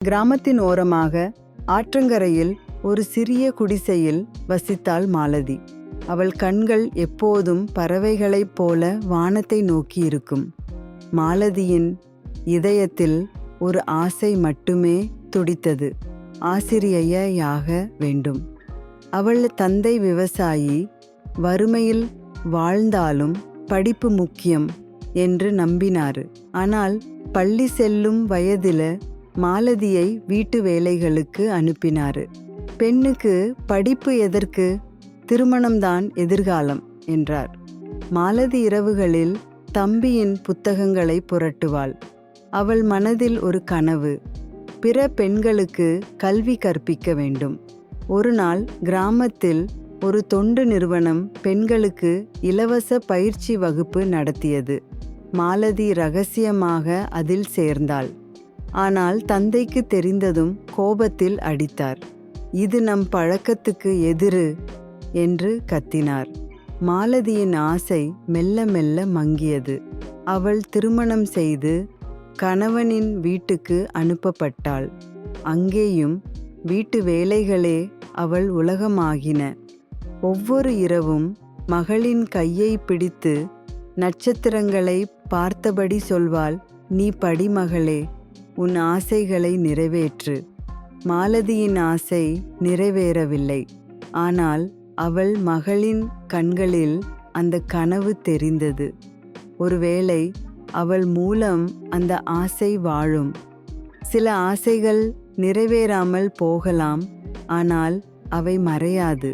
கிராமத்தின் ஓரமாக ஆற்றங்கரையில் ஒரு சிறிய குடிசையில் வசித்தாள் மாலதி. அவள் கண்கள் எப்போதும் பறவைகளைப் போல வானத்தை நோக்கி இருக்கும். மாலதியின் இதயத்தில் ஒரு ஆசை மட்டுமே துடித்தது, ஆசிரியையாக வேண்டும். அவள் தந்தை விவசாயி, வறுமையில் வாழ்ந்தாலும் படிப்பு முக்கியம் என்று நம்பினார். ஆனால் பள்ளி செல்லும் வயதில் மாலதியை வீட்டு வேலைகளுக்கு அனுப்பினார். பெண்ணுக்கு படிப்பு எதற்கு, திருமணம்தான் எதிர்காலம் என்றார். மாலதி இரவுகளில் தம்பியின் புத்தகங்களை புரட்டுவாள். அவள் மனதில் ஒரு கனவு, பிற பெண்களுக்கு கல்வி கற்பிக்க வேண்டும். ஒரு நாள் கிராமத்தில் ஒரு தொண்டு நிறுவனம் பெண்களுக்கு இலவச பயிற்சி வகுப்பு நடத்தியது. மாலதி ரகசியமாக அதில் சேர்ந்தாள். ஆனால் தந்தைக்கு தெரிந்ததும் கோபத்தில் அடித்தார். இது நம் பழக்கத்துக்கு எதிரு என்று கத்தினார். மாலதியின் ஆசை மெல்ல மெல்ல மங்கியது. அவள் திருமணம் செய்து கணவனின் வீட்டுக்கு அனுப்பப்பட்டாள். அங்கேயும் வீட்டு வேலைகளே அவள் உலகமாகின. ஒவ்வொரு இரவும் மகளின் கையை பிடித்து நட்சத்திரங்களை பார்த்தபடி சொல்வாள், நீ படி மகளே, உன் ஆசைகளை நிறைவேற்று. மாலதியின் ஆசை நிறைவேறவில்லை. ஆனால் அவள் மகளின் கண்களில் அந்த கனவு தெரிந்தது. ஒருவேளை அவள் மூலம் அந்த ஆசை வாழும். சில ஆசைகள் நிறைவேறாமல் போகலாம், ஆனால் அவை மறையாது.